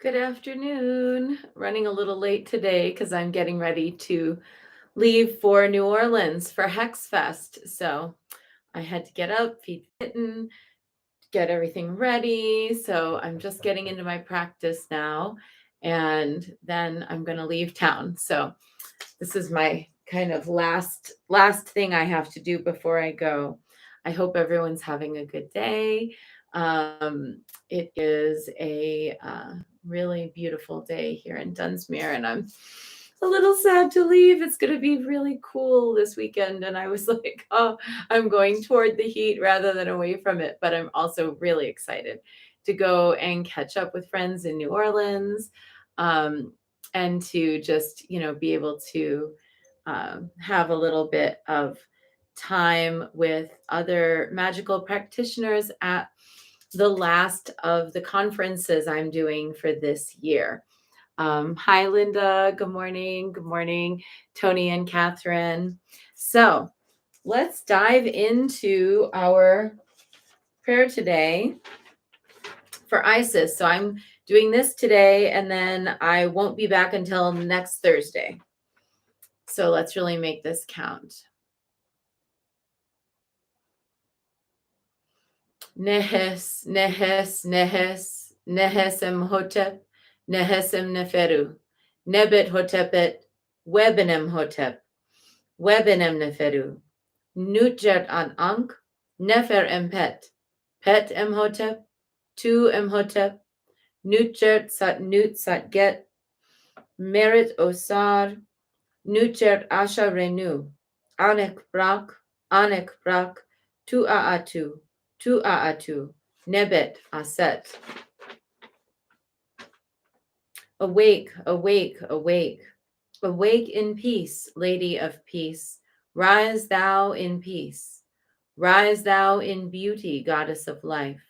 Good afternoon. Running a little late today because I'm getting ready to leave for New Orleans for Hex Fest. So I had to get up, feed the kitten, get everything ready. So I'm just getting into my practice now. And then I'm going to leave town. So this is my kind of last thing I have to do before I go. I hope everyone's having a good day. It is a really beautiful day here in Dunsmuir, and I'm a little sad to leave. It's going to be really cool this weekend, and I was like, oh, I'm going toward the heat rather than away from it. But I'm also really excited to go and catch up with friends in New Orleans. Um, and to just be able to have a little bit of time with other magical practitioners at the last of the conferences I'm doing for this year. Hi, Linda. Good morning. Good morning, Tony and Catherine. So let's dive into our prayer today for Isis. So I'm doing this today, and then I won't be back until next Thursday. So let's really make this count. Nehes, Nehes, Nehes, Nehes Hotep, Nehes Neferu, Nebet Hotepet, Webenem Hotep, Webenem Neferu, Nutjet an Ankh, Nefer Pet, Pet Hotep, Tu Hotep, Nutjet Sat Nut Sat Get, Merit Osar, Nutjet Asha Renu, Anek Brak, Tu Aatu, Tu Aatu, Nebet Aset. Awake, awake, awake. Awake in peace, Lady of Peace. Rise thou in peace. Rise thou in beauty, Goddess of Life.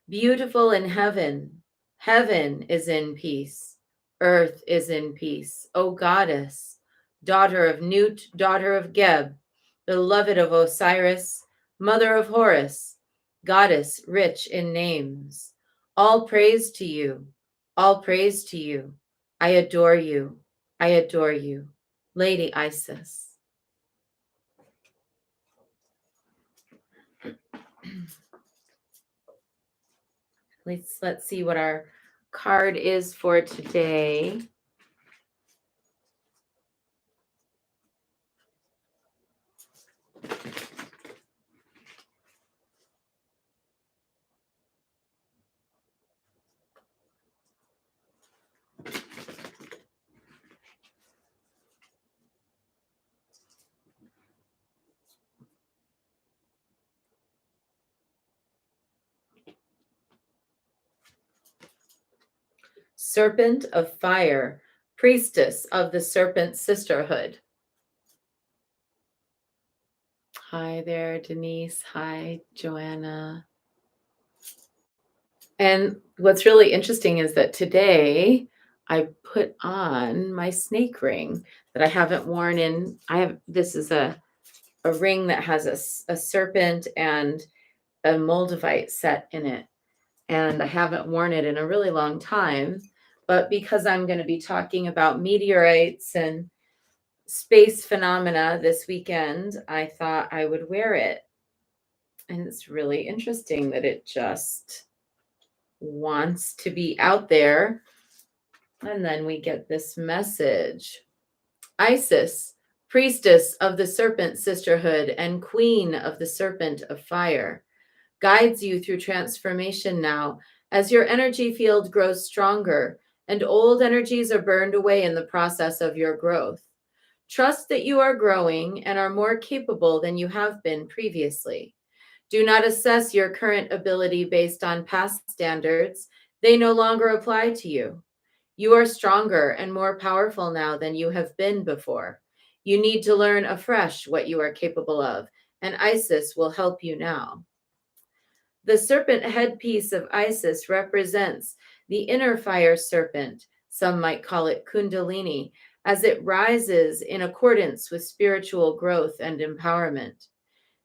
Beautiful in heaven. Heaven is in peace. Earth is in peace. O Goddess, daughter of Nut, daughter of Geb, beloved of Osiris, mother of Horus, goddess rich in names. All praise to you. All praise to you. I adore you. I adore you. Lady Isis. Let's see what our card is for today. Serpent of Fire, priestess of the Serpent Sisterhood. Hi there, Denise. Hi, Joanna. And what's really interesting is that today I put on my snake ring that I haven't worn in. This is a ring that has a serpent and a moldavite set in it. And I haven't worn it in a really long time. But because I'm going to be talking about meteorites and space phenomena this weekend, I thought I would wear it. And it's really interesting that it just wants to be out there. And then we get this message. Isis, priestess of the Serpent Sisterhood and queen of the Serpent of Fire, guides you through transformation now as your energy field grows stronger and old energies are burned away in the process of your growth. Trust that you are growing and are more capable than you have been previously. Do not assess your current ability based on past standards. They no longer apply to you. You are stronger and more powerful now than you have been before. You need to learn afresh what you are capable of, and Isis will help you now. The serpent headpiece of Isis represents the inner fire serpent, some might call it Kundalini, as it rises in accordance with spiritual growth and empowerment.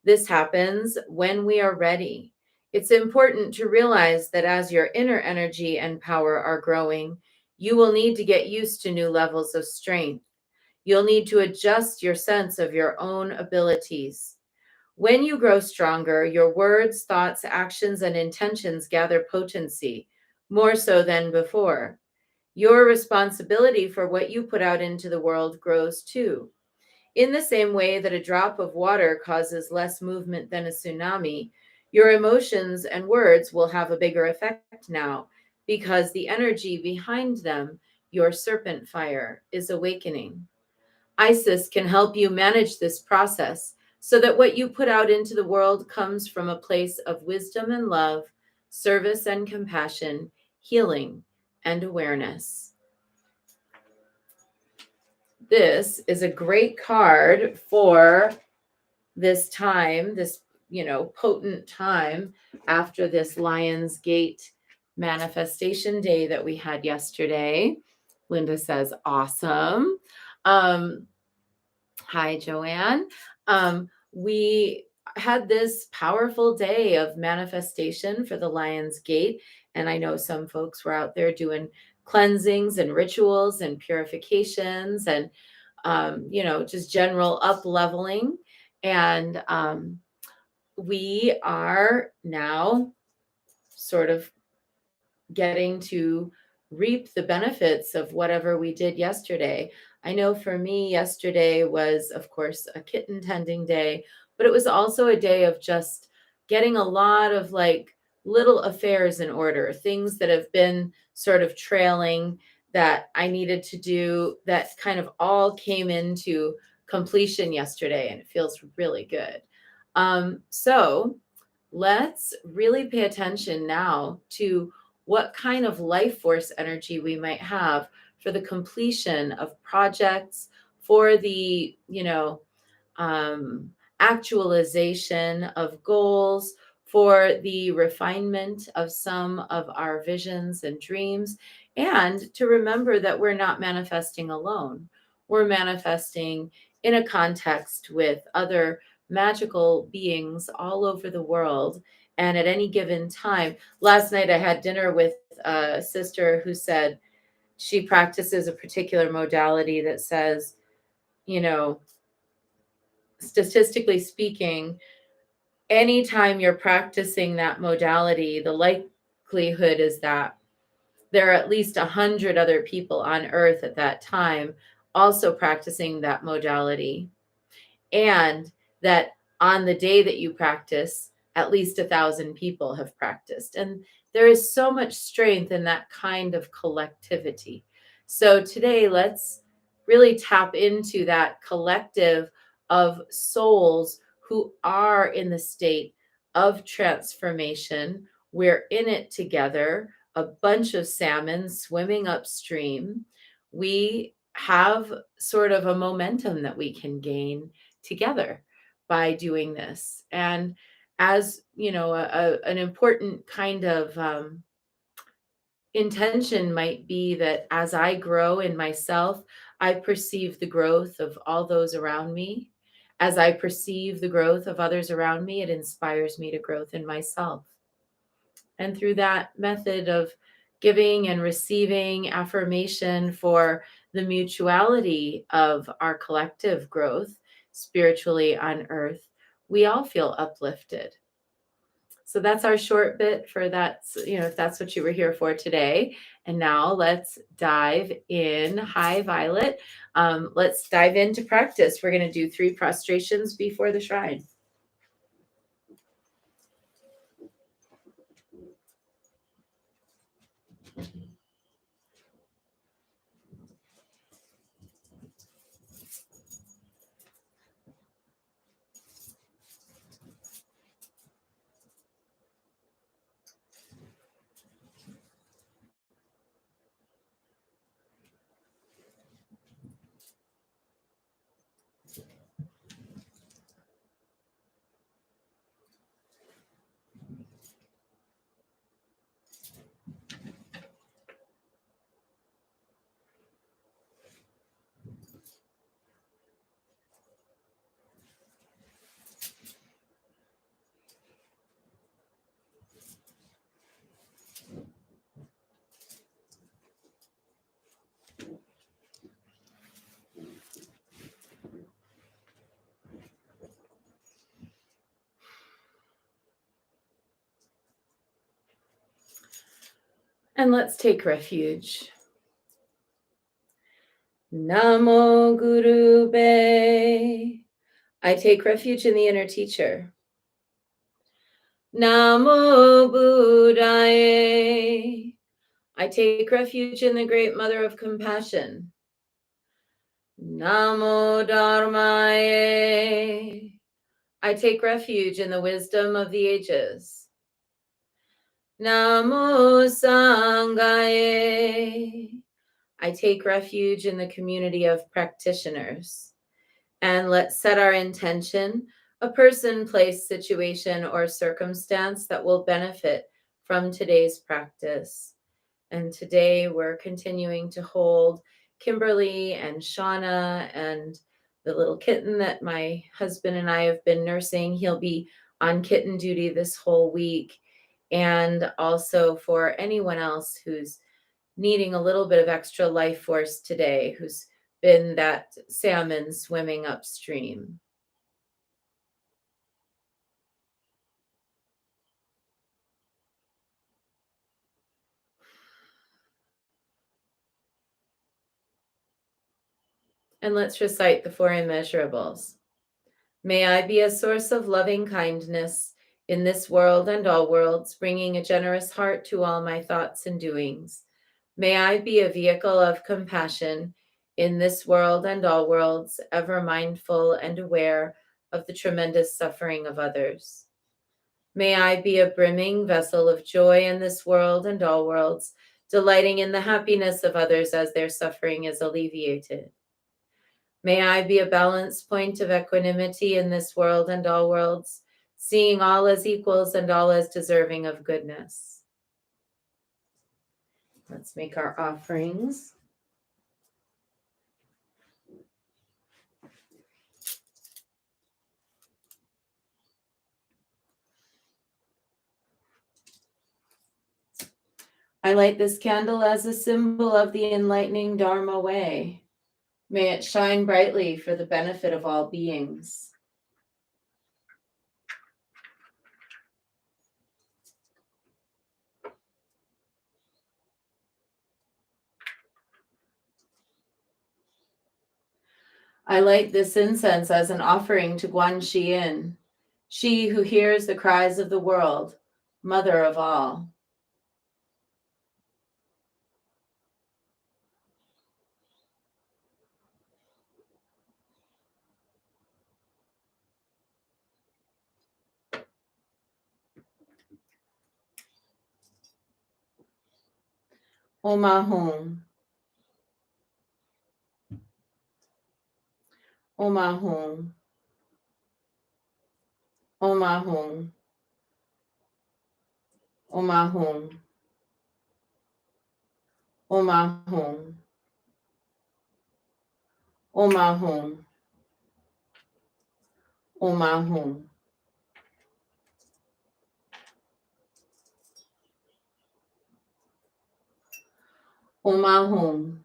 This happens when we are ready. It's important to realize that as your inner energy and power are growing, you will need to get used to new levels of strength. You'll need to adjust your sense of your own abilities. When you grow stronger, your words, thoughts, actions, and intentions gather potency, more so than before. Your responsibility for what you put out into the world grows too. In the same way that a drop of water causes less movement than a tsunami, your emotions and words will have a bigger effect now because the energy behind them, your serpent fire, is awakening. Isis can help you manage this process so that what you put out into the world comes from a place of wisdom and love, service and compassion, healing and awareness. This is a great card for this time, this, potent time after this Lion's Gate manifestation day that we had yesterday. Linda says, awesome. Hi, Joanne. We had this powerful day of manifestation for the Lion's Gate. And I know some folks were out there doing cleansings and rituals and purifications and, just general up leveling. And we are now sort of getting to reap the benefits of whatever we did yesterday. I know for me, yesterday was, of course, a kitten tending day, but it was also a day of just getting a lot of like little affairs in order, things that have been sort of trailing that I needed to do that kind of all came into completion yesterday, and it feels really good. So let's really pay attention now to what kind of life force energy we might have for the completion of projects, for the, actualization of goals, for the refinement of some of our visions and dreams, and to remember that we're not manifesting alone. We're manifesting in a context with other magical beings all over the world. And at any given time, last night I had dinner with a sister who said she practices a particular modality that says, you know, statistically speaking, anytime you're practicing that modality, the likelihood is that there are at least 100 other people on earth at that time also practicing that modality. And that on the day that you practice, at least 1,000 people have practiced. And there is so much strength in that kind of collectivity. So today, let's really tap into that collective of souls who are in the state of transformation. We're in it together, a bunch of salmon swimming upstream. We have sort of a momentum that we can gain together by doing this. And as an important kind of intention might be that as I grow in myself, I perceive the growth of all those around me. As I perceive the growth of others around me, it inspires me to growth in myself. And through that method of giving and receiving affirmation for the mutuality of our collective growth spiritually on earth, we all feel uplifted. So that's our short bit for that, if that's what you were here for today. And now let's dive in. Hi, Violet. Let's dive into practice. We're going to do 3 prostrations before the shrine. And let's take refuge. Namo Guru Be. I take refuge in the inner teacher. Namo Buddhaye. I take refuge in the great mother of compassion. Namo Dharmaye. I take refuge in the wisdom of the ages. Namo Sanghaye. I take refuge in the community of practitioners. And let's set our intention, a person, place, situation, or circumstance that will benefit from today's practice. And today we're continuing to hold Kimberly and Shauna and the little kitten that my husband and I have been nursing. He'll be on kitten duty this whole week. And also for anyone else who's needing a little bit of extra life force today, who's been that salmon swimming upstream. And let's recite the four immeasurables. May I be a source of loving kindness in this world and all worlds, bringing a generous heart to all my thoughts and doings. May I be a vehicle of compassion in this world and all worlds, ever mindful and aware of the tremendous suffering of others. May I be a brimming vessel of joy in this world and all worlds, delighting in the happiness of others as their suffering is alleviated. May I be a balance point of equanimity in this world and all worlds, seeing all as equals and all as deserving of goodness. Let's make our offerings. I light this candle as a symbol of the enlightening Dharma way. May it shine brightly for the benefit of all beings. I light this incense as an offering to Guan Yin, she who hears the cries of the world, mother of all. Om Ahum. Om Ahum. Om Ahum. Om Ahum. Om Ahum. Om Ahum. Om Ahum. Om Ahum.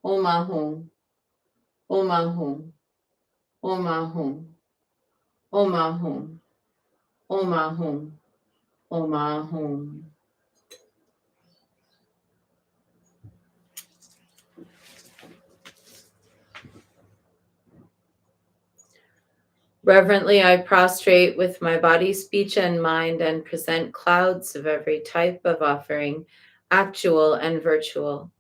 Om Ahum. Om Ahum. Om Ahum. Om Ahum. Om Ahum. Om Ahum. Reverently, I prostrate with my body, speech, and mind and present clouds of every type of offering, actual and virtual.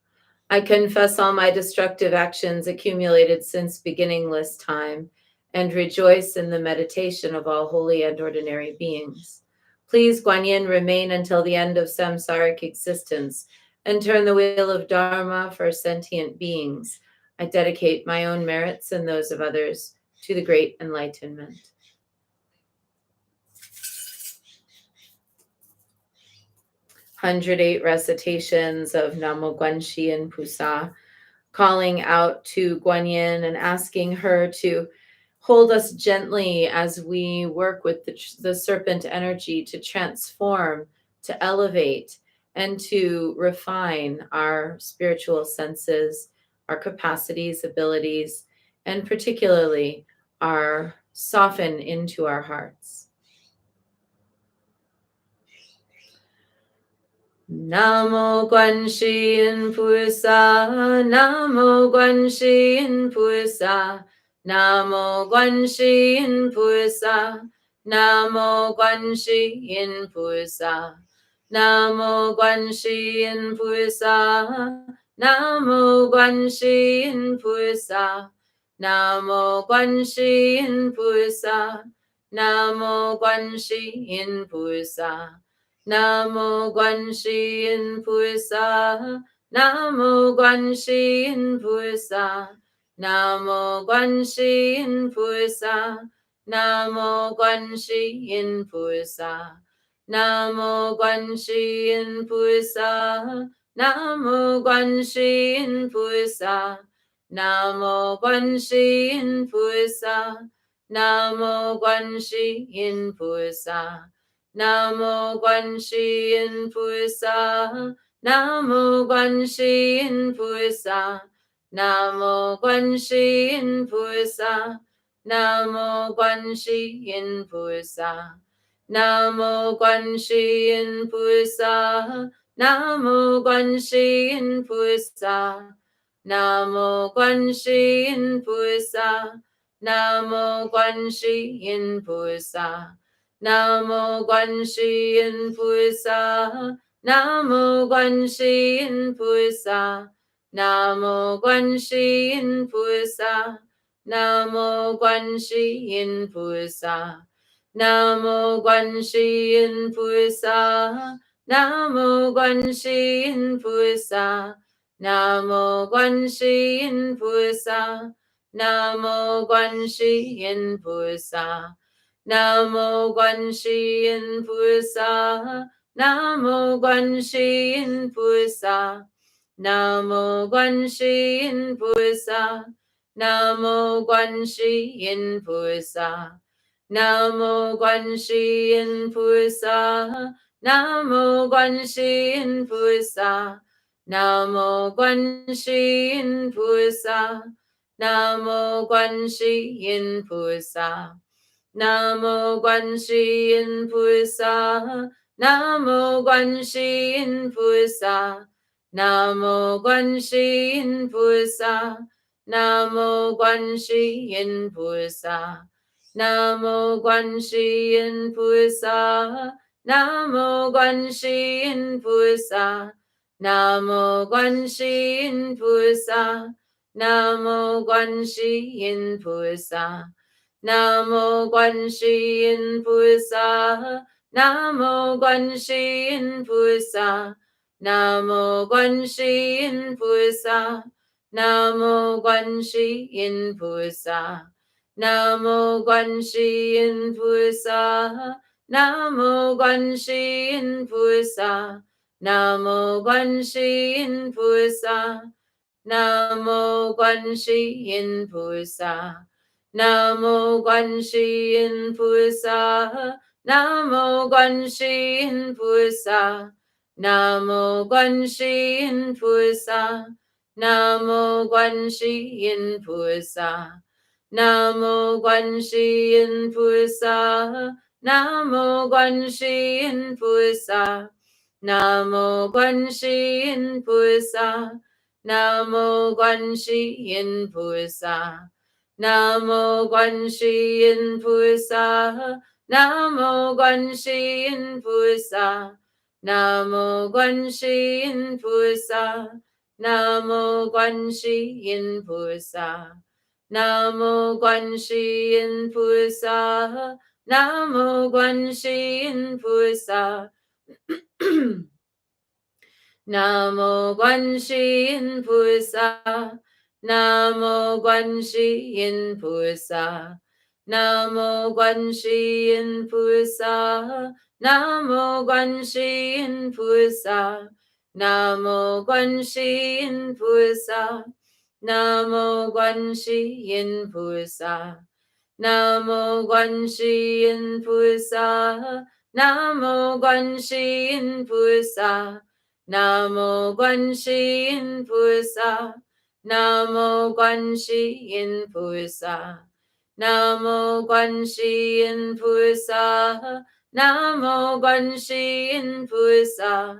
I confess all my destructive actions accumulated since beginningless time and rejoice in the meditation of all holy and ordinary beings. Please, Guan Yin, remain until the end of samsaric existence and turn the wheel of Dharma for sentient beings. I dedicate my own merits and those of others to the great enlightenment. 108 recitations of Namo Guanxi and Pusa, calling out to Guan Yin and asking her to hold us gently as we work with the serpent energy to transform, to elevate, and to refine our spiritual senses, our capacities, abilities, and particularly our soften into our hearts. Namo Guan Shi Yin Pusa, Namo Guan Shi Yin Pusa, Namo Guan Shi Yin Pusa, Namo Guan Shi Yin Pusa, Namo Guan Shi Yin Pusa, Namo Guan Shi Yin Pusa, Namo Guan Shi Yin Pusa, Namo Guan Shi Yin Pusa. Namo Guan Shi Yin Pusa, Namo Guan Shi Yin Pusa, Namo Guan Shi Yin Pusa, Namo Guan Shi Yin Pusa, Namo Guan Shi Yin Pusa, Namo Guan Shi Yin Pusa, Namo Guan Shi Yin Pusa, Namo Guan Shi Yin Pusa. Namo Guan Shi Yin Pusa, Namo Guan Shi Yin Pusa, Namo Guan Shi Yin Pusa, Namo Guan Shi Yin Pusa, Namo Guan Shi Yin Pusa, Namo Guan Shi Yin Pusa, Namo Guan Shi Yin Pusa, Namo Guan Shi Yin Pusa. Namo Guan Shi Yin Pusa, Namo Guan Shi Yin Pusa, Namo Guan Shi Yin Pusa, Namo Guan Shi Yin Pusa, Namo Guan Shi Yin Pusa, Namo Guan Shi Yin Pusa, Namo Guan Shi Yin Pusa, Namo Guan Shi Yin Pusa. Namo Guan Shi Yin Pusa, Namo Guan Shi Yin Pusa, Namo Guan Shi Yin Pusa, Namo Guan Shi Yin Pusa, Namo Guan Shi Yin Pusa, Namo Guan Shi Yin Pusa, Namo Guan Shi Yin Pusa, Namo Guan Shi Yin Pusa. Namo Guan Shi Yin Pusa, Namo Guan Shi Yin Pusa, Namo Guan Shi Yin Pusa, Namo Guan Shi Yin Pusa, Namo Guan Shi Yin Pusa, Namo Guan Shi Yin Pusa, Namo Guan Shi Yin Pusa, Namo Guan Shi Yin Pusa. Namo Guan Shi Yin Pusa, Namo Guan Shi Yin Pusa, Namo Guan Shi Yin Pusa, Namo Guan Shi Yin Pusa, Namo Guan Shi Yin Pusa, Namo Guan Shi Yin Pusa, Namo Guan Shi Yin Pusa, Namo Guan Shi Yin Pusa. Namo Guan Shi Yin Pusa, Namo Guan Shi Yin Pusa, Namo Guan Shi Yin Pusa, Namo Guan Shi Yin Pusa, Namo Guan Shi Yin Pusa, Namo Guan Shi Yin Pusa, Namo Guan Shi Yin Pusa, Namo Guan Shi Yin Pusa. Namo Guan Shi Yin Pusa, Namo Guan Shi Yin Pusa, Namo Guan Shi Yin Pusa, Namo Guan Shi Yin Pusa, Namo Guan Shi Yin Pusa, Namo Guan Shi Yin Pusa. Namo Guan Shi Yin Pusa, Namo Guan Shi Yin Pusa, Namo Guan Shi Yin Pusa, Namo Guan Shi Yin Pusa, Namo Guan Shi Yin Pusa, Namo Guan Shi Yin Pusa, Namo Guan Shi Yin Pusa, Namo Guan Shi Yin Pusa, Namo Guan Shi Yin Pusa, Namo Guan Shi Yin Pusa, Namo Guan Shi Yin Pusa, Namo Guan Shi Yin Pusa,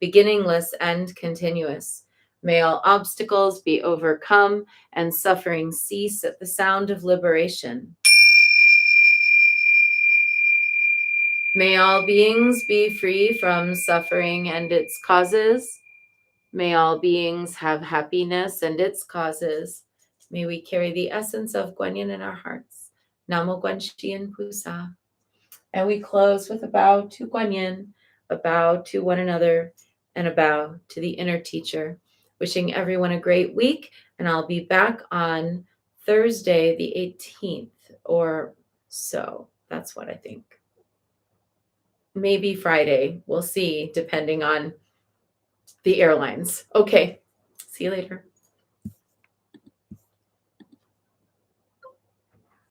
beginningless and continuous. May all obstacles be overcome and suffering cease at the sound of liberation. May all beings be free from suffering and its causes. May all beings have happiness and its causes. May we carry the essence of Guanyin in our hearts. Namo Guanxin Pusa. And we close with a bow to Guanyin, a bow to one another, and a bow to the inner teacher. Wishing everyone a great week, and I'll be back on Thursday, the 18th, or so. That's what I think. Maybe Friday. We'll see, depending on the airlines. Okay. See you later.